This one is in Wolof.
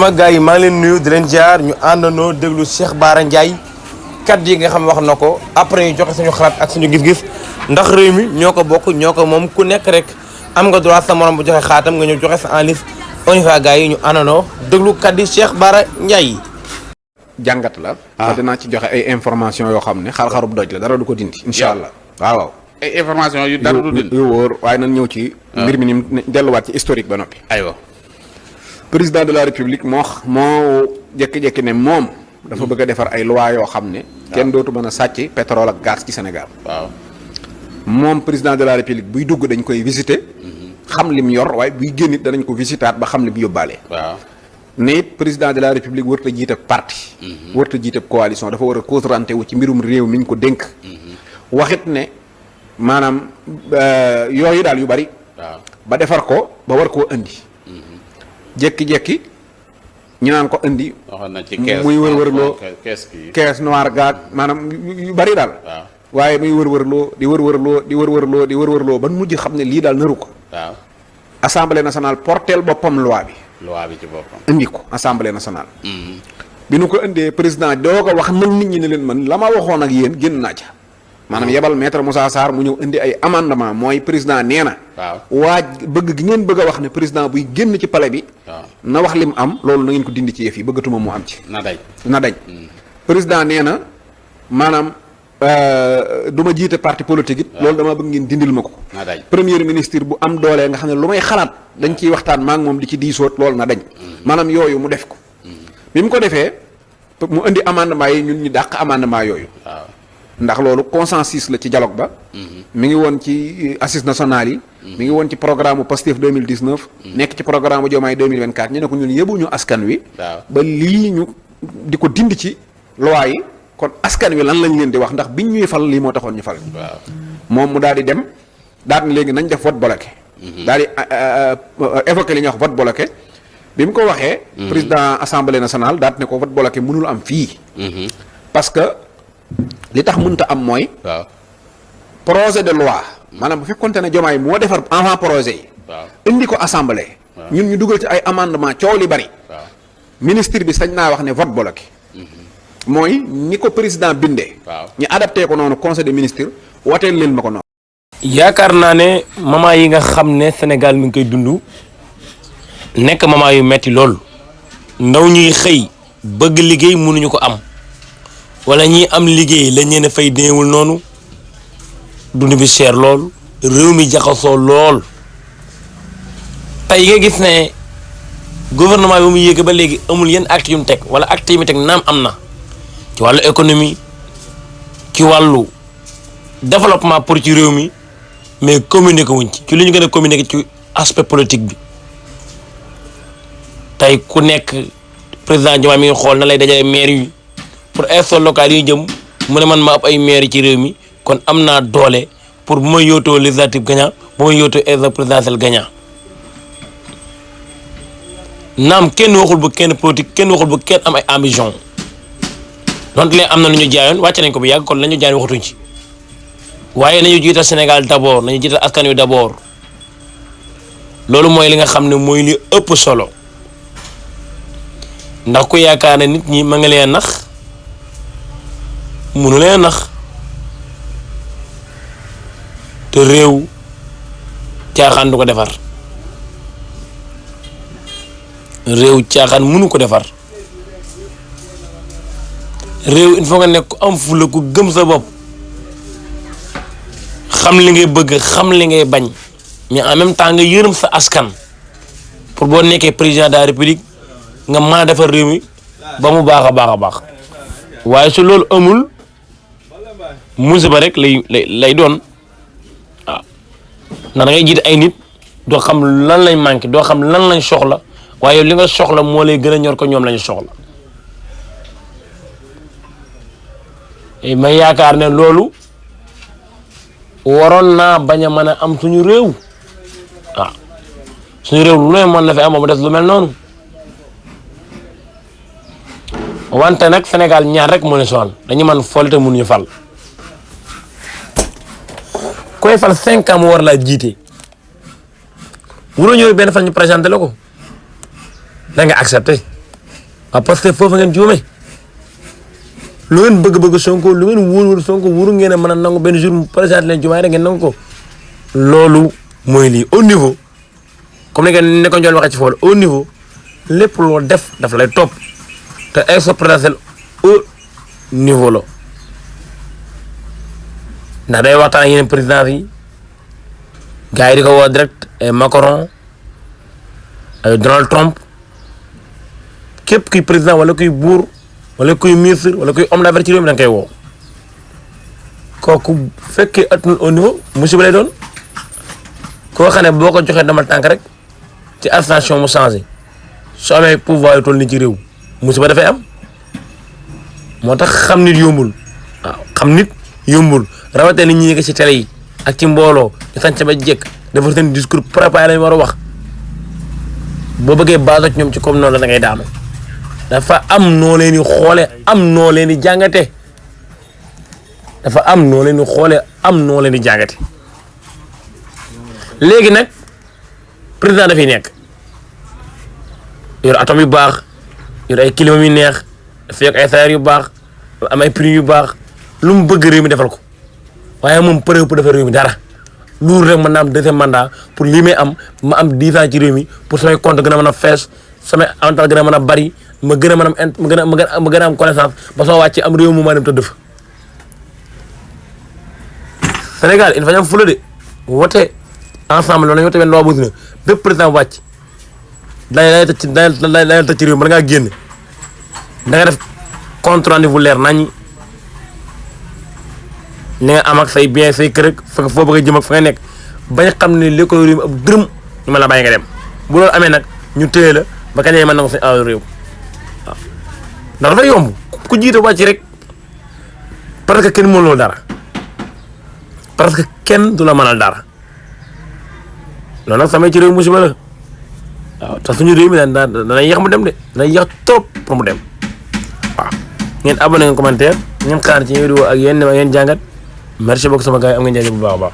sama gars yi maa ngi leen nuyu di leen jaar ñu àndandoo déglu Cheikh Bara Ndiaye kat yi nga xam wax na ko après ñu joxe suñu xalaat ak suñu gis-gis ndax réew mi ñoo ko bokk ñoo ko moom ku nekk rek am nga droit sa morom bu joxe xaatam nga ñëw joxe sa en liste on y va gars yi ñu àndandoo déglu kat yi Cheikh Bara Ndiaye. jàngat la. te dinaa ci joxe ay information yoo xam ne xar-xarub doj la dara du ko dindi. incha allah waaw. ay information yu dara du dindi yu wóor waaye nan ñëw ci. mbir mi ni delluwaat ci historique ba noppi. aywa. président de la république moo jékki-jékki ne moom. dafa bëgg a defar ay loi yoo xam ne. kenn dootu mën a sàcc pétrole ak gaz ci Sénégal. waaw. moom président de la république buy dugg dañ koy visiter. xam lim yor waaye buy génn it danañ ko visitaat ba xam lim yóbbaale. waaw. ne it président de la république warut a jiite parti. warut a jiite coalition dafa war a concentré wu ci mbirum réew mi ñu ko dénk. waxit ne maanaam yooyu daal yu bari. waaw ba defar ko ba war koo indi. jékki-jékki ñu naan ko indi. waxoon na ci kees muy wër-wërloo kees gi. caisse noire gaag maanaam yu bari daal. waaw waaye muy wër-wërloo di wër-wërloo di wër-wërloo di wër-wërloo ba mujj xam ne lii daal nëru ko. waaw. assemblée nationale porteel boppam loi bi. loi bi ci boppam. indi ko assemblée nationale. bi nu ko indee président doo ko wax nag nit ñi ne leen man la ma waxoon ak yéen génn naa ca. maanaam yebal maître Moussa Sarr mu ñëw indi ay amendement mooy président nee na. waaw waaj bëgg gi ngeen bëgg a wax ne président buy génn ci palais bi. waaw na wax lim am loolu na ngeen ko dindi ci yëf yi bëggatuma mu am ci. na daj. na dañ. président nee na maanaam du ma jiite parti politique it. loolu dama bëgg ngeen dindil ma ko. na daj. premier ministre bu am doole nga xam ne lu may xalaat dañ ciy waxtaan maa ngi moom di ci diisoot loolu na dañ. maanaam yooyu mu def ko. bi mu ko defee mu indi amendement yi ñun ñu dàq amendement yooyu. waaw. ndax loolu consensus la ci dialogue ba. mi ngi woon ci assises nationales yi. mi ngi woon ci programme Pastef 2019. nekk ci programme Diomaye 2024 ñu ne ko ñun yëbuñu askan wi. waaw ba lii ñu di ko dindi ci loi yi kon askan wi lan lañ leen di wax ndax biñ ñuy fal lii moo taxoon ñu fal. waaw. moom mu daal di dem daal di léegi nañ def vote bloqué. daal di évoqué li ñuy wax vote bloqué bi mu ko waxee. président assemblée nationale daal di ne ko vote bloqué mënul am fii. parce que li tax mënta am mooy. waaw. projet de loi maanaam bu fekkonte ne Diomaye moo defar avant projet yi. waaw. indi ko assemblée. ñun ñu dugal ci ay amendement coow li bari. waaw. ministre bi sañ naa wax ne vote bloqué. mooy ni ko président bindee. waaw. ñu adapté ko noonu conseil des ministres wooteel leen ma ko noonu. yaakaar naa ne moment yi nga xam ne Sénégal mi ngi koy dund nekk moment yu metti lool ndaw ñuy xëy bëgg liggéey mënuñu ko am wala ñi am liggéey lañ leen a fay déewul noonu dund bi cher lool réew mi jaxasoo lool tey nga gis ne gouvernement bi mu yéeg ba léegi amul yenn acte yu mu teg wala acte yi mu teg naam am na ci wàllu économie ci wàllu développement pour ci réew mi mais communiqué wuñ ci li ñu gën a communiqué ci aspect politique bi tey ku nekk président Diomaye mi ngi xool na lay dajale maire yi pour élections locales yi jëm mu ne man ma ab ay maire ci réew mi kon am naa doole pour bu ma yootoo législative gagnant bu ma yootoo élection présidentielle gagnant naam kenn waxul ba kenn politique kenn waxul ba kenn am ay ambition donte leen am na lu ñu jaayoon wàcce nañ ko bu yàgg kon la ñu jaayoon waxatuñ ci waaye nañu jiital Sénégal d'abord nañu jiital askan wi d'abord loolu mooy li nga xam ne mooy li ëpp solo ndax ku yaakaar ne nit ñi ma nga leen nax munu leen nax te réew caaxaan du ko defar réew caaxaan munu ko defar réew il faut nga nekk ku am fulla ku gëm sa bopp xam li ngay bëgg xam li ngay bañ mais en même temps nga yërëm sa askan pour boo nekkee président de la république nga mën a defar réew mi ba mu baax a baax a baax waaye su loolu amul musiba rek lay doon waaw ndax da ngay jiite ay nit doo xam lan lañ manqué doo xam lan lañ soxla waaye li nga soxla moo lay gën a ñor ko ñoom lañu soxla ma yaakaar ne loolu waroon naa bañ a mën a am suñu réew waaw suñu réew lu ne mën na fi am ba mu des lu mel noonu wante nag Sénégal ñaar rek moo ne sonal dañu mën fol te mënuñu fal koy fal 5 ans mu war laa jiite wuroo ñëw benn fan ñu présenté la ko da nga accepté waaw parce que foofu ngeen juume lu ngeen bëgg-bëgg Sonko lu ngeen wóor Sonko wóoru ngeen a mën a nangu benn jour mu présenté leen jumaay rek ngeen nangu ko loolu mooy lii au niveau comme ni ngeen ne ko Ndiol waxee ci foofu au niveau lépp loo def daf lay topp te ay sa présidentiel au niveau la ndax day waxtaan ak yeneen présidents yi gars yi di ko woo direct ay Macron ay Donald Trump képp kuy président wala kuy buur wala kuy ministre wala kuy homme d'affaires ci réew mi da nga koy woo kooku fekkee atul au niveau musiba lay doon koo xam ne boo ko joxee dama tànk rek ci association mu changé su amee pouvoir yu toll ni ci réew musiba dafay am moo tax xam nit yombul waaw xam nit yombul rawatina nit ñi nekk ci télé yi ak ci mbooloo ñu sànq ba jekk defar seen discours préparé lañu war a wax boo bëggee base ak ñoom ci comme noonu la da ngay daanu dafa am noo leen di xoole am noo leen di jàngate dafa am noo leen di xoole am noo leen di jàngate léegi nag président dafay nekk yor atom yu baax yor ay climat yu neex dafa yokk ay salaire yu baax am ay prix yu baax lu mu bëgg réew mi defal ko waaye moom pare pour defal réew mi dara loolu rek mën na am deuxième mandat pour lii may am ma am 10 ans ci réew mi pour samay compte gën a mën a fees samay avantage gën a mën a bari ma gën a mën a ma gën a am connaissance ba soo wàccee am réew mu ma dem tëdd fa Sénégal il faut ñu am fula de wote ensemble loolu la ñu wote benn loi bu ne bépp président wàcc lay tëj ci réew mi mën ngaa génn da nga def compte rendu bu leer naññi li nga am ak say bien say kër ak fa foo bëgg a jëm ak fa nga nekk bañ xam ne li ko réew mi ab dërëm ñu mën la bàyyi nga dem bu loolu amee nag ñu téye la ba kañ mën na ko suñu alal réew waaw ndax dafay yomb ku jiite wàcc rek parce que kenn mënuloo dara parce que kenn du la mënal dara loolu nag samay ci réew musiba la waaw tax suñu réew mi dana yéex mu dem de dana yéex trop pour mu dem waaw ngeen abonné ngeen commentaire ngeen xaar ci vidéo ak yéen jàngat merci beaucoup sama gars yi am nga njëriñ bu baax a baax